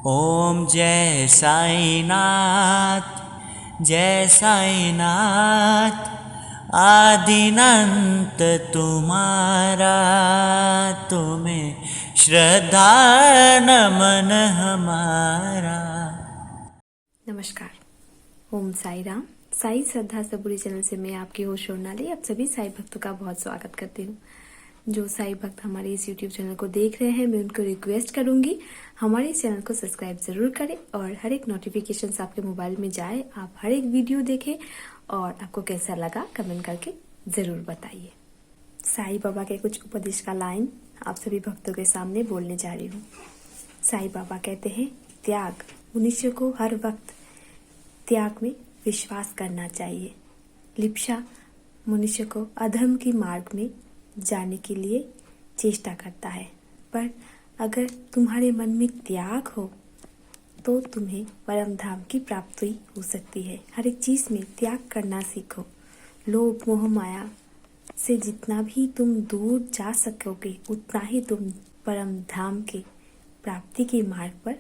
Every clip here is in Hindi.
ओम जय साईनाथ, जय साईनाथ। आदिनंत तुम्हारा, तुम्हें श्रद्धा नमन हमारा। नमस्कार। ओम साई राम। साई श्रद्धा सबूरी चैनल से मैं आपकी होस्ट सोनाली आप सभी साई भक्तों का बहुत स्वागत करती हूँ। जो साई भक्त हमारे इस यूट्यूब चैनल को देख रहे हैं, मैं उनको रिक्वेस्ट करूंगी हमारे इस चैनल को सब्सक्राइब जरूर करें और हर एक नोटिफिकेशन आपके मोबाइल में जाए, आप हर एक वीडियो देखें और आपको कैसा लगा कमेंट करके जरूर बताइए। साई बाबा के कुछ उपदेश का लाइन आप सभी भक्तों के सामने बोलने जा रही हूँ। साई बाबा कहते हैं, त्याग। मनुष्य को हर वक्त त्याग में विश्वास करना चाहिए। लिप्सा मनुष्य को अधर्म की मार्ग में जाने के लिए चेष्टा करता है, पर अगर तुम्हारे मन में त्याग हो तो तुम्हें परम धाम की प्राप्ति हो सकती है। हर एक चीज में त्याग करना सीखो। लोभ मोह माया से जितना भी तुम दूर जा सकोगे, उतना ही तुम परम धाम के प्राप्ति के मार्ग पर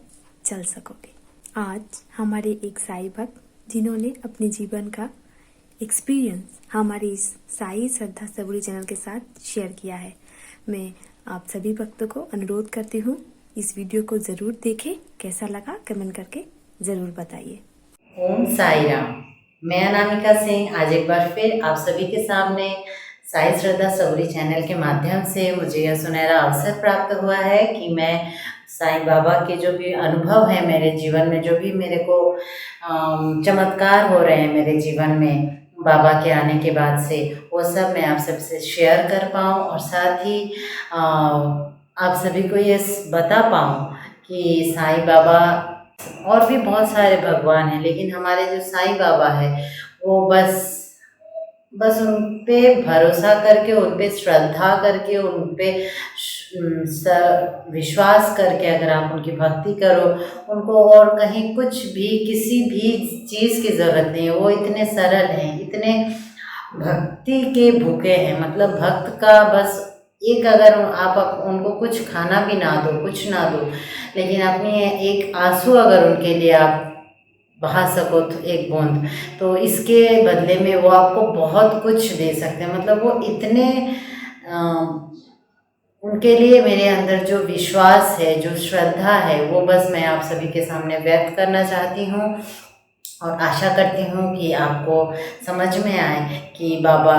चल सकोगे। आज हमारे एक साई भक्त जिन्होंने अपने जीवन का एक्सपीरियंस हमारे इस साई श्रद्धा सबूरी चैनल के साथ शेयर किया है। मैं आप सभी भक्तों को अनुरोध करती हूँ, इस वीडियो को जरूर देखें। कैसा लगा कमेंट करके जरूर बताइए। ओम साई राम। मैं अनामिका सिंह आज एक बार फिर आप सभी के सामने साई श्रद्धा सबूरी चैनल के माध्यम से मुझे यह सुनहरा अवसर प्राप्त हुआ है कि मैं साईं बाबा के जो भी अनुभव है मेरे जीवन में, जो भी मेरे को चमत्कार हो रहे हैं मेरे जीवन में बाबा के आने के बाद से, वो सब मैं आप सबसे शेयर कर पाऊँ और साथ ही आप सभी को ये बता पाऊँ कि साईं बाबा और भी बहुत सारे भगवान हैं, लेकिन हमारे जो साईं बाबा है वो बस उन पे भरोसा करके, उन पे श्रद्धा करके, उन पे विश्वास करके अगर आप उनकी भक्ति करो, उनको और कहीं कुछ भी किसी भी चीज़ की ज़रूरत नहीं है। वो इतने सरल हैं, इतने भक्ति के भूखे हैं। मतलब भक्त का बस एक, अगर आप उनको कुछ खाना भी ना दो, कुछ ना दो, लेकिन अपनी एक आंसू अगर उनके लिए आप बहा सको तो एक बूंद, तो इसके बदले में वो आपको बहुत कुछ दे सकते हैं। मतलब वो इतने उनके लिए मेरे अंदर जो विश्वास है, जो श्रद्धा है, वो बस मैं आप सभी के सामने व्यक्त करना चाहती हूँ और आशा करती हूँ कि आपको समझ में आए कि बाबा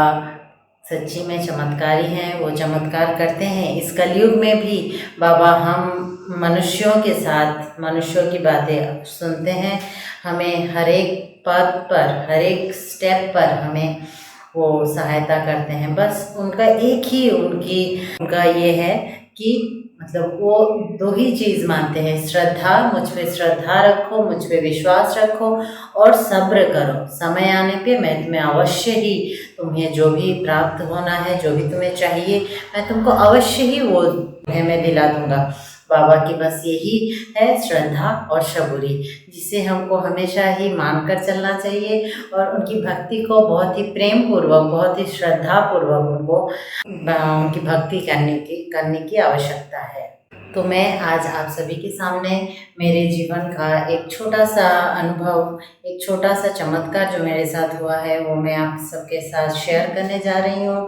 सच्ची में चमत्कारी हैं। वो चमत्कार करते हैं। इस कलयुग में भी बाबा हम मनुष्यों के साथ मनुष्यों की बातें सुनते हैं। हमें हर एक पद पर, हर एक स्टेप पर हमें वो सहायता करते हैं। बस उनका एक ही उनका ये है कि मतलब वो दो ही चीज़ मानते हैं, श्रद्धा। मुझ पे श्रद्धा रखो, मुझ पे विश्वास रखो और सब्र करो। समय आने पे मैं तुम्हें अवश्य ही, तुम्हें जो भी प्राप्त होना है, जो भी तुम्हें चाहिए, मैं तुमको अवश्य ही वो मैं दिला दूंगा। बाबा की बस यही है, श्रद्धा और सबूरी, जिसे हमको हमेशा ही मानकर चलना चाहिए और उनकी भक्ति को बहुत ही प्रेम पूर्वक, बहुत ही श्रद्धा पूर्वक उनको उनकी भक्ति करने की आवश्यकता है। तो मैं आज आप सभी के सामने मेरे जीवन का एक छोटा सा अनुभव, एक छोटा सा चमत्कार जो मेरे साथ हुआ है, वो मैं आप सबके साथ शेयर करने जा रही हूँ।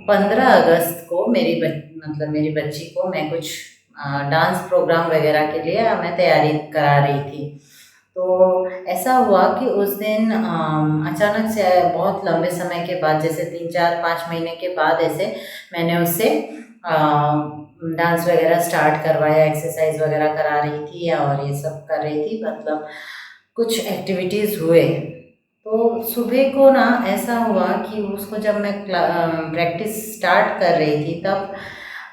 15 अगस्त को मेरी बच्ची को मैं कुछ डांस प्रोग्राम वगैरह के लिए मैं तैयारी करा रही थी। तो ऐसा हुआ कि उस दिन अचानक से, बहुत लंबे समय के बाद, जैसे 3-4-5 महीने के बाद, ऐसे मैंने उससे डांस वगैरह स्टार्ट करवाया, एक्सरसाइज वगैरह करा रही थी और ये सब कर रही थी। मतलब कुछ एक्टिविटीज़ हुए। तो सुबह को ना ऐसा हुआ कि उसको जब मैं प्रैक्टिस स्टार्ट कर रही थी, तब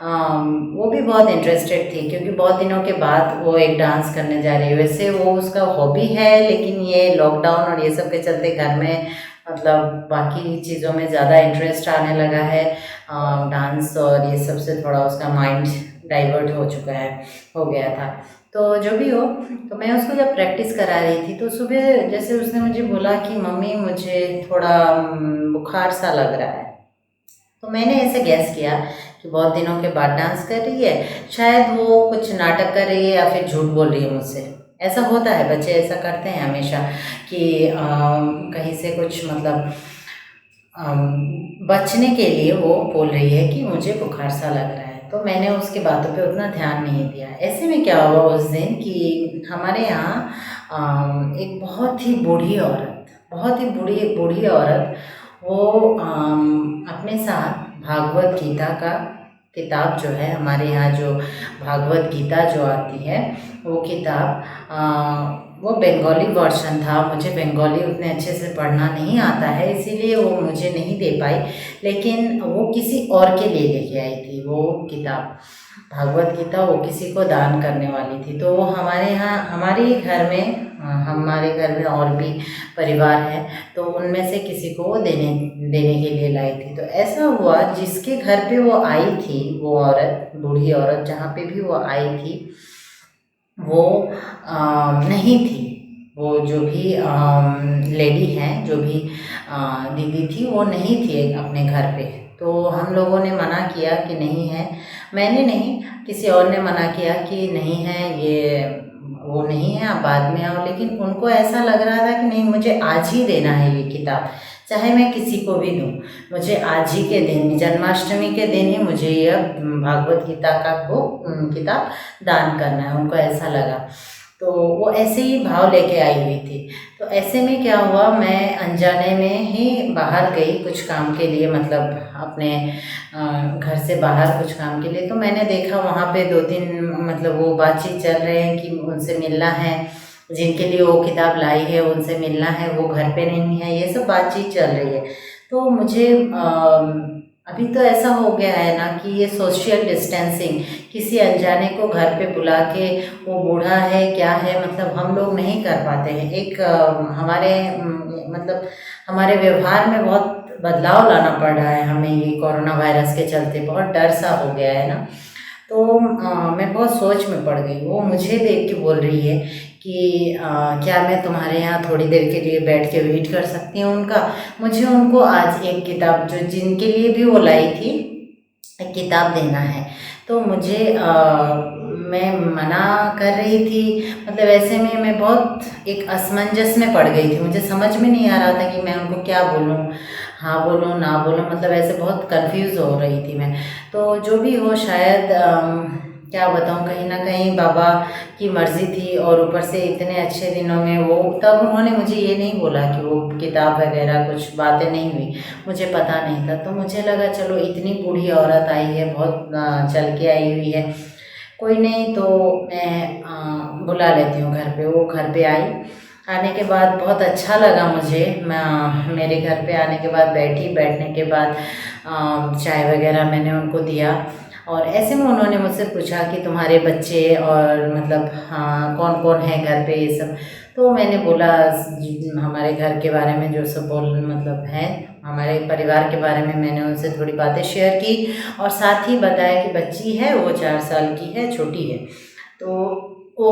वो भी बहुत इंटरेस्टेड थी, क्योंकि बहुत दिनों के बाद वो एक डांस करने जा रही है। वैसे वो उसका हॉबी है, लेकिन ये लॉकडाउन और ये सब के चलते घर में मतलब बाकी चीज़ों में ज़्यादा इंटरेस्ट आने लगा है। डांस और ये सब से थोड़ा उसका माइंड डाइवर्ट हो गया था। तो जो भी हो, तो मैं उसको जब प्रैक्टिस करा रही थी, तो सुबह जैसे उसने मुझे बोला कि मम्मी मुझे थोड़ा बुखार सा लग रहा है। तो मैंने ऐसे गैस किया कि बहुत दिनों के बाद डांस कर रही है, शायद वो कुछ नाटक कर रही है या फिर झूठ बोल रही है मुझसे। ऐसा होता है, बच्चे ऐसा करते हैं हमेशा कि कहीं से कुछ मतलब बचने के लिए वो बोल रही है कि मुझे बुखार सा लग रहा है। तो मैंने उसकी बातों पे उतना ध्यान नहीं दिया। ऐसे में क्या हुआ उस दिन कि हमारे यहाँ एक बहुत ही बूढ़ी औरत, बहुत ही बूढ़ी औरत, वो अपने साथ भागवत गीता का किताब जो है, हमारे यहाँ जो भागवत गीता जो आती है वो किताब, वो बंगाली वर्शन था। मुझे बंगाली उतने अच्छे से पढ़ना नहीं आता है, इसीलिए वो मुझे नहीं दे पाई, लेकिन वो किसी और के लिए लेके आई थी वो किताब, भागवत गीता। वो किसी को दान करने वाली थी। तो वो हमारे यहाँ, हमारे घर में और भी परिवार हैं, तो उनमें से किसी को वो देने के लिए लाई थी। तो ऐसा हुआ, जिसके घर पे वो आई थी, वो औरत, बूढ़ी औरत, जहाँ पे भी वो आई थी, वो नहीं थी। वो जो भी लेडी हैं, जो भी दीदी थी, वो नहीं थी अपने घर पे। तो हम लोगों ने मना किया कि नहीं है, मैंने नहीं, किसी और ने मना किया कि नहीं है, ये वो नहीं है, आप बाद में आओ। लेकिन उनको ऐसा लग रहा था कि नहीं, मुझे आज ही देना है ये किताब, चाहे मैं किसी को भी दूँ, मुझे आज ही के दिन, जन्माष्टमी के दिन ही मुझे यह भागवत गीता का वो किताब दान करना है। उनको ऐसा लगा, तो वो ऐसे ही भाव लेके आई हुई थी। तो ऐसे में क्या हुआ, मैं अनजाने में ही बाहर गई कुछ काम के लिए, मतलब अपने घर से बाहर कुछ काम के लिए। तो मैंने देखा वहाँ पे 2-3 मतलब वो बातचीत चल रहे हैं कि उनसे मिलना है, जिनके लिए वो किताब लाई है उनसे मिलना है, वो घर पे नहीं है, ये सब बातचीत चल रही है। तो मुझे अभी तो ऐसा हो गया है ना कि ये सोशल डिस्टेंसिंग, किसी अनजाने को घर पे बुला के, वो बूढ़ा है क्या है, मतलब हम लोग नहीं कर पाते हैं। एक हमारे मतलब हमारे व्यवहार में बहुत बदलाव लाना पड़ रहा है हमें, ये कोरोना वायरस के चलते बहुत डर सा हो गया है ना। तो मैं बहुत सोच में पड़ गई। वो मुझे देख के बोल रही है कि क्या मैं तुम्हारे यहाँ थोड़ी देर के लिए बैठ के वेट कर सकती हूँ उनका। मुझे उनको आज एक किताब, जो जिनके लिए भी वो लाई थी, एक किताब देना है। तो मुझे मैं मना कर रही थी, मतलब ऐसे में मैं बहुत एक असमंजस में पड़ गई थी। मुझे समझ में नहीं आ रहा था कि मैं उनको क्या बोलूँ, हाँ बोलूँ ना बोलूँ, मतलब ऐसे बहुत कंफ्यूज हो रही थी मैं। तो जो भी हो, शायद क्या बताऊँ, कहीं ना कहीं बाबा की मर्ज़ी थी। और ऊपर से इतने अच्छे दिनों में वो, तब उन्होंने मुझे ये नहीं बोला कि वो किताब वगैरह कुछ बातें नहीं हुई, मुझे पता नहीं था। तो मुझे लगा चलो इतनी बूढ़ी औरत आई है, बहुत चल के आई हुई है, कोई नहीं, तो मैं बुला लेती हूँ घर पे। वो घर पे आई, आने के बाद बहुत अच्छा लगा मुझे। मैं मेरे घर पे आने के बाद बैठने के बाद चाय वगैरह मैंने उनको दिया। और ऐसे में उन्होंने मुझसे पूछा कि तुम्हारे बच्चे और मतलब हाँ कौन कौन है घर पे, ये सब। तो मैंने बोला हमारे घर के बारे में जो सब मतलब है, हमारे परिवार के बारे में मैंने उनसे थोड़ी बातें शेयर की। और साथ ही बताया कि बच्ची है, वो 4 साल की है, छोटी है। तो वो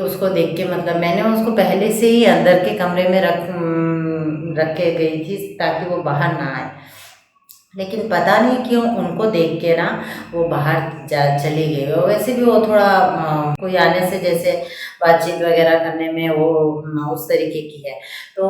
उसको देख के मतलब मैंने उसको पहले से ही अंदर के कमरे में रख के गई थी ताकि वो बाहर ना आए। लेकिन पता नहीं क्यों उनको देख के ना वो बाहर चली गई। और वैसे भी वो थोड़ा कोई आने से जैसे बातचीत वगैरह करने में वो उस तरीके की है, तो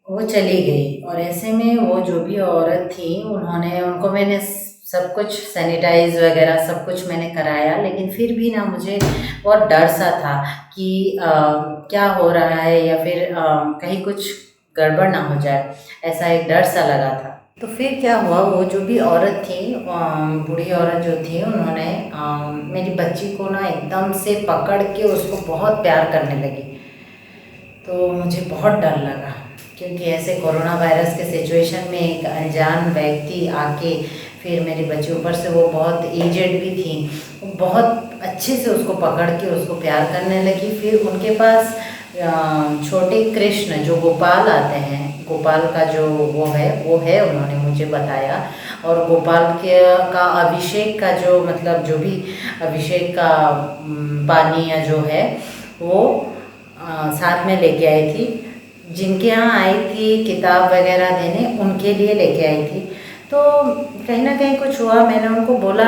वो चली गई। और ऐसे में वो जो भी औरत थी, उनको मैंने सब कुछ सैनिटाइज वगैरह सब कुछ मैंने कराया। लेकिन फिर भी ना मुझे बहुत डर सा था कि क्या हो रहा है, या फिर कहीं कुछ गड़बड़ ना हो जाए, ऐसा एक डर सा लगा था। तो फिर क्या हुआ, वो जो भी औरत थी, बूढ़ी औरत जो थी, उन्होंने मेरी बच्ची को ना एकदम से पकड़ के उसको बहुत प्यार करने लगी। तो मुझे बहुत डर लगा, क्योंकि ऐसे कोरोना वायरस के सिचुएशन में एक अनजान व्यक्ति आके फिर मेरी बच्ची, ऊपर से वो बहुत एजेड भी थी, वो बहुत अच्छे से उसको पकड़ के उसको प्यार करने लगी। फिर उनके पास छोटे कृष्ण जो गोपाल आते हैं, गोपाल का जो वो है उन्होंने मुझे बताया। और गोपाल का अभिषेक का जो मतलब जो भी अभिषेक का पानी या जो है वो साथ में लेके आई थी। जिनके यहाँ आई थी किताब वगैरह देने, उनके लिए लेके आई थी। तो कहीं ना कहीं कुछ हुआ। मैंने उनको बोला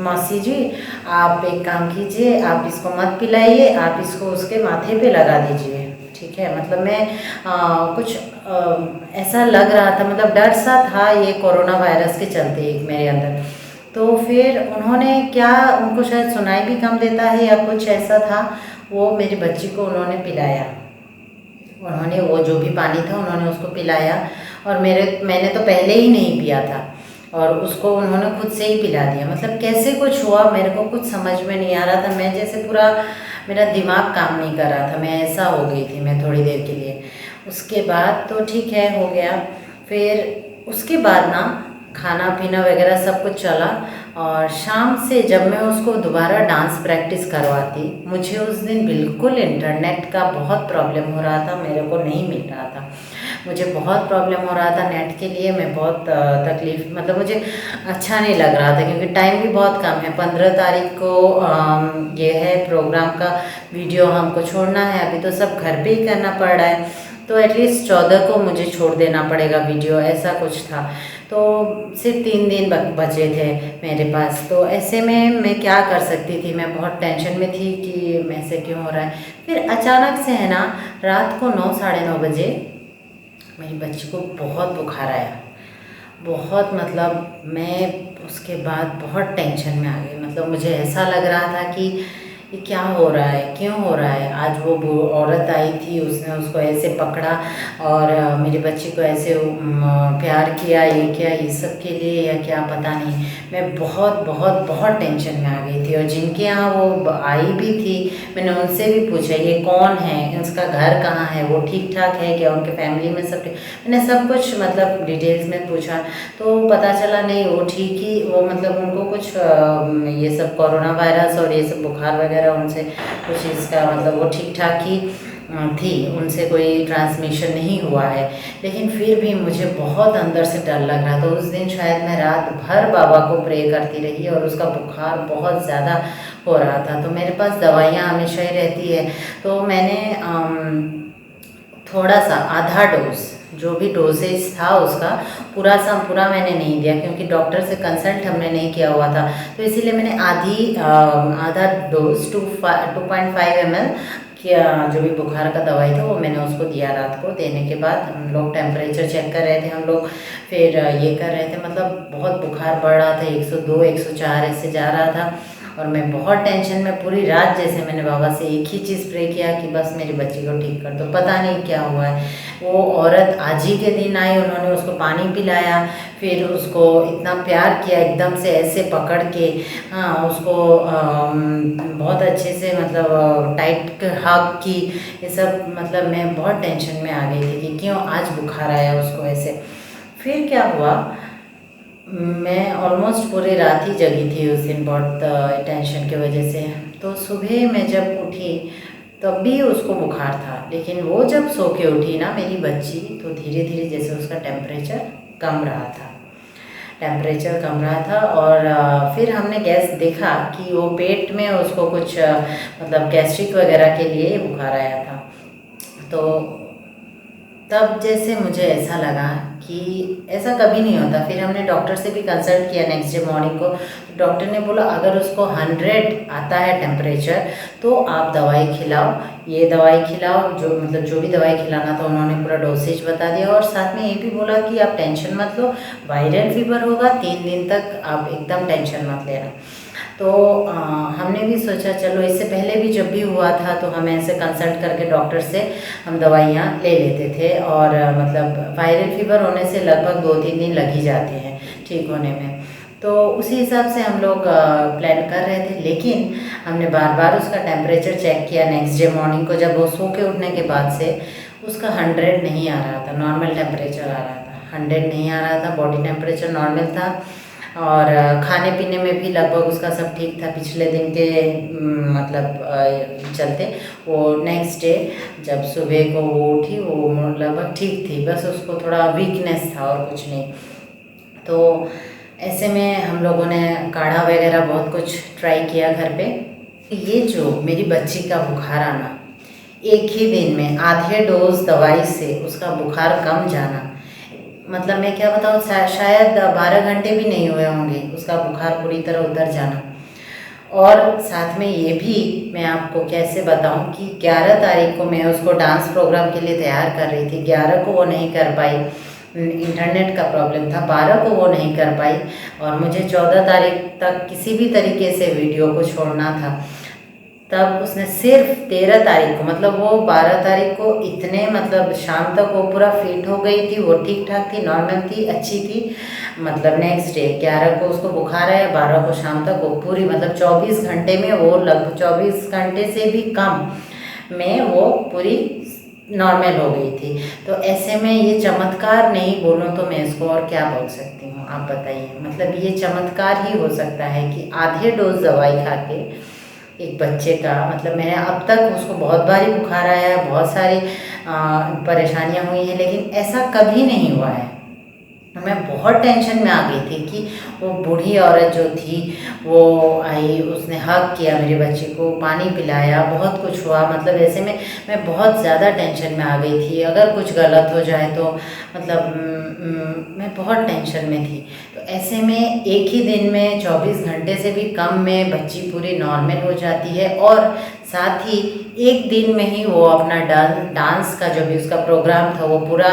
मौसी जी आप एक काम कीजिए, आप इसको मत पिलाइए, आप इसको उसके माथे पे लगा दीजिए, ठीक है। मतलब मैं कुछ ऐसा लग रहा था, मतलब डर सा था ये कोरोना वायरस के चलते एक मेरे अंदर। तो फिर उन्होंने क्या, उनको शायद सुनाई भी कम देता है या कुछ ऐसा था, वो मेरी बच्ची को उन्होंने पिलाया। उन्होंने वो जो भी पानी था उन्होंने उसको पिलाया, और मैंने तो पहले ही नहीं पिया था, और उसको उन्होंने खुद से ही पिला दिया। मतलब कैसे कुछ हुआ मेरे को कुछ समझ में नहीं आ रहा था। मैं जैसे पूरा मेरा दिमाग काम नहीं कर रहा था, मैं ऐसा हो गई थी मैं थोड़ी देर के लिए। उसके बाद तो ठीक है हो गया। फिर उसके बाद ना खाना पीना वगैरह सब कुछ चला, और शाम से जब मैं उसको दोबारा डांस प्रैक्टिस करवाती, मुझे उस दिन बिल्कुल इंटरनेट का बहुत प्रॉब्लम हो रहा था, मेरे को नहीं मिल रहा था। मुझे बहुत प्रॉब्लम हो रहा था नेट के लिए, मैं बहुत तकलीफ, मतलब मुझे अच्छा नहीं लग रहा था, क्योंकि टाइम भी बहुत कम है। 15 तारीख को ये है प्रोग्राम का वीडियो हमको छोड़ना है, अभी तो सब घर पे ही करना पड़ रहा है, तो एटलीस्ट 14 को मुझे छोड़ देना पड़ेगा वीडियो, ऐसा कुछ था। तो सिर्फ 3 दिन बचे थे मेरे पास, तो ऐसे में मैं क्या कर सकती थी। मैं बहुत टेंशन में थी कि ऐसे क्यों हो रहा है। फिर अचानक से है ना, रात को 9 साढ़े 9 बजे मेरी बच्ची को बहुत बुखार आया, बहुत, मतलब मैं उसके बाद बहुत टेंशन में आ गई। मतलब मुझे ऐसा लग रहा था कि ये क्या हो रहा है, क्यों हो रहा है। आज वो औरत आई थी, उसने उसको ऐसे पकड़ा और मेरी बच्ची को ऐसे प्यार किया, ये क्या, ये सब के लिए या क्या पता नहीं। मैं बहुत बहुत बहुत टेंशन में आ गई थी। और जिनके यहाँ वो आई भी थी, मैंने उनसे भी पूछा ये कौन है, उसका घर कहाँ है, वो ठीक ठाक है क्या, उनके फैमिली में सब ठीक। मैंने सब कुछ मतलब डिटेल्स में पूछा, तो पता चला नहीं वो ठीक ही, वो मतलब उनको कुछ ये सब कोरोना वायरस और ये सब बुखार वगैरह उनसे कुछ इसका मतलब वो ठीक ठाक ही थी, उनसे कोई ट्रांसमिशन नहीं हुआ है। लेकिन फिर भी मुझे बहुत अंदर से डर लग रहा था। उस दिन शायद मैं रात भर बाबा को प्रे करती रही, और उसका बुखार बहुत ज़्यादा हो रहा था। तो मेरे पास दवाइयाँ हमेशा ही रहती है, तो मैंने थोड़ा सा आधा डोज, जो भी डोजेज था उसका पूरा मैंने नहीं दिया, क्योंकि डॉक्टर से कंसल्ट हमने नहीं किया हुआ था। तो इसीलिए मैंने आधा डोज 2.5 ml क्या जो भी बुखार का दवाई था वो मैंने उसको दिया। रात को देने के बाद हम लोग टेम्परेचर चेक कर रहे थे, हम लोग फिर ये कर रहे थे, मतलब बहुत बुखार बढ़ रहा था, 102 104 ऐसे जा रहा था। और मैं बहुत टेंशन में पूरी रात जैसे मैंने बाबा से एक ही चीज़ प्रे किया कि बस मेरी बच्ची को ठीक कर दो। पता नहीं क्या हुआ है। वो औरत आज ही के दिन आई, उन्होंने उसको पानी पिलाया, फिर उसको इतना प्यार किया एकदम से ऐसे पकड़ के, हाँ उसको बहुत अच्छे से मतलब टाइट हग की, ये सब। मतलब मैं बहुत टेंशन में आ गई थी कि क्यों आज बुखार आया उसको ऐसे। फिर क्या हुआ, मैं ऑलमोस्ट पूरी रात ही जगी थी उस दिन, बहुत टेंशन की वजह से। तो सुबह मैं जब उठी तब भी उसको बुखार था, लेकिन वो जब सो के उठी ना मेरी बच्ची, तो धीरे धीरे जैसे उसका टेम्परेचर कम रहा था। और फिर हमने गैस देखा कि वो पेट में उसको कुछ मतलब गैस्ट्रिक वगैरह के लिए बुखार आया था। तो तब जैसे मुझे ऐसा लगा कि ऐसा कभी नहीं होता। फिर हमने डॉक्टर से भी कंसल्ट किया नेक्स्ट डे मॉर्निंग को। डॉक्टर ने बोला अगर उसको 100 आता है टेम्परेचर तो आप दवाई खिलाओ, ये दवाई खिलाओ, जो मतलब जो भी दवाई खिलाना था उन्होंने पूरा डोसेज बता दिया। और साथ में ये भी बोला कि आप टेंशन मत लो, वायरल फीवर होगा 3 दिन तक, आप एकदम टेंशन मत लेना। तो हमने भी सोचा चलो, इससे पहले भी जब भी हुआ था तो हम ऐसे कंसल्ट करके डॉक्टर से हम दवाइयाँ ले लेते थे। और मतलब वायरल फीवर होने से लगभग 2-3 दिन लग ही जाते हैं ठीक होने में। तो उसी हिसाब से हम लोग प्लान कर रहे थे। लेकिन हमने बार बार उसका टेम्परेचर चेक किया नेक्स्ट डे मॉर्निंग को, जब वो सो के उठने के बाद से उसका 100 नहीं आ रहा था, नॉर्मल टेम्परेचर आ रहा था। 100 नहीं आ रहा था, बॉडी टेम्परेचर नॉर्मल था। और खाने पीने में भी लगभग उसका सब ठीक था पिछले दिन के मतलब चलते। वो नेक्स्ट डे जब सुबह को वो उठी वो लगभग ठीक थी, बस उसको थोड़ा वीकनेस था और कुछ नहीं। तो ऐसे में हम लोगों ने काढ़ा वगैरह बहुत कुछ ट्राई किया घर पे। ये जो मेरी बच्ची का बुखार आना, एक ही दिन में आधे डोज दवाई से उसका बुखार कम जाना, मतलब मैं क्या बताऊँ, शायद 12 घंटे भी नहीं हुए होंगे उसका बुखार पूरी तरह उतर जाना। और साथ में ये भी मैं आपको कैसे बताऊं कि 11 तारीख को मैं उसको डांस प्रोग्राम के लिए तैयार कर रही थी। 11 को वो नहीं कर पाई, इंटरनेट का प्रॉब्लम था। 12 को वो नहीं कर पाई और मुझे 14 तारीख तक किसी भी तरीके से वीडियो को छोड़ना था। तब उसने सिर्फ 13 तारीख को, मतलब वो 12 तारीख को इतने मतलब शाम तक वो पूरा फिट हो गई थी, वो ठीक ठाक थी, नॉर्मल थी, अच्छी थी। मतलब नेक्स्ट डे 11 को उसको बुखार आया, 12 को शाम तक वो पूरी मतलब 24 घंटे में वो लगभग 24 घंटे से भी कम में वो पूरी नॉर्मल हो गई थी। तो ऐसे में ये चमत्कार नहीं बोलूँ तो मैं इसको और क्या बोल सकती हूँ, आप बताइए। मतलब ये चमत्कार ही हो सकता है कि आधे डोज दवाई खा के एक बच्चे का, मतलब मैंने अब तक उसको बहुत बारी बुखार आया है, बहुत सारी परेशानियां हुई हैं, लेकिन ऐसा कभी नहीं हुआ है। मैं बहुत टेंशन में आ गई थी कि वो बूढ़ी औरत जो थी वो आई, उसने हग किया मेरे बच्चे को, पानी पिलाया, बहुत कुछ हुआ। मतलब ऐसे में मैं बहुत ज़्यादा टेंशन में आ गई थी, अगर कुछ गलत हो जाए तो मतलब मैं बहुत टेंशन में थी। तो ऐसे में एक ही दिन में 24 घंटे से भी कम में बच्ची पूरी नॉर्मल हो जाती है और साथ ही एक दिन में ही वो अपना डांस का जो भी उसका प्रोग्राम था वो पूरा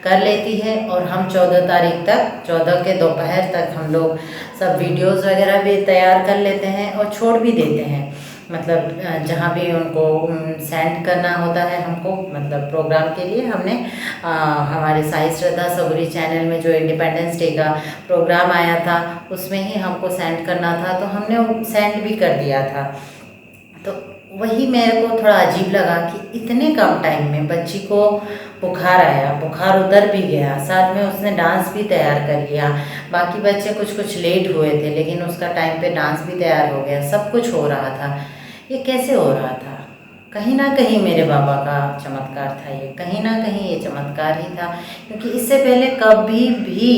कर लेती है। और हम 14 तारीख तक, 14 के दोपहर तक हम लोग सब वीडियोस वगैरह भी तैयार कर लेते हैं और छोड़ भी देते हैं। मतलब जहाँ भी उनको सेंड करना होता है हमको, मतलब प्रोग्राम के लिए हमने हमारे साई श्रद्धा सबूरी चैनल में जो इंडिपेंडेंस डे का प्रोग्राम आया था उसमें ही हमको सेंड करना था, तो हमने सेंड भी कर दिया था। तो वही मेरे को थोड़ा अजीब लगा कि इतने कम टाइम में बच्ची को बुखार आया, बुखार उतर भी गया, साथ में उसने डांस भी तैयार कर लिया। बाकी बच्चे कुछ कुछ लेट हुए थे लेकिन उसका टाइम पे डांस भी तैयार हो गया, सब कुछ हो रहा था। ये कैसे हो रहा था? कहीं ना कहीं मेरे बाबा का चमत्कार था ये, कहीं ना कहीं ये चमत्कार ही था, क्योंकि इससे पहले कभी भी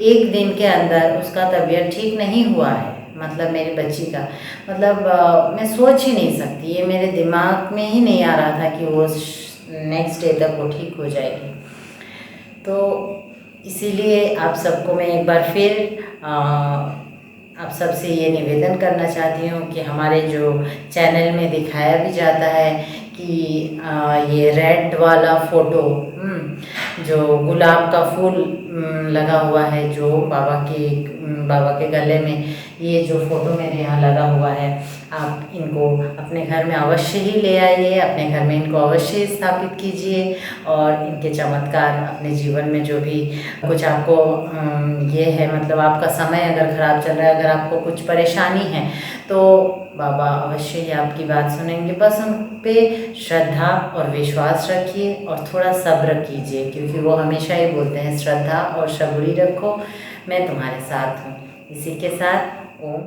एक दिन के अंदर उसका तबीयत ठीक नहीं हुआ है। मतलब मेरी बच्ची का मतलब मैं सोच ही नहीं सकती, ये मेरे दिमाग में ही नहीं आ रहा था कि वो नेक्स्ट डे तक वो ठीक हो जाएगी। तो इसीलिए आप सबको मैं एक बार फिर आप सबसे ये निवेदन करना चाहती हूँ कि हमारे जो चैनल में दिखाया भी जाता है कि ये रेड वाला फ़ोटो, जो गुलाब का फूल लगा हुआ है जो बाबा के गले में, ये जो फ़ोटो मेरे यहाँ लगा हुआ है, आप इनको अपने घर में अवश्य ही ले आइए, अपने घर में इनको अवश्य ही स्थापित कीजिए और इनके चमत्कार अपने जीवन में जो भी कुछ आपको ये है, मतलब आपका समय अगर ख़राब चल रहा है, अगर आपको कुछ परेशानी है तो बाबा अवश्य ही आपकी बात सुनेंगे। बस उन पे श्रद्धा और विश्वास रखिए और थोड़ा सब्र कीजिए, क्योंकि वो हमेशा ही बोलते हैं श्रद्धा और सबूरी रखो, मैं तुम्हारे साथ हूँ। इसी के साथ ओम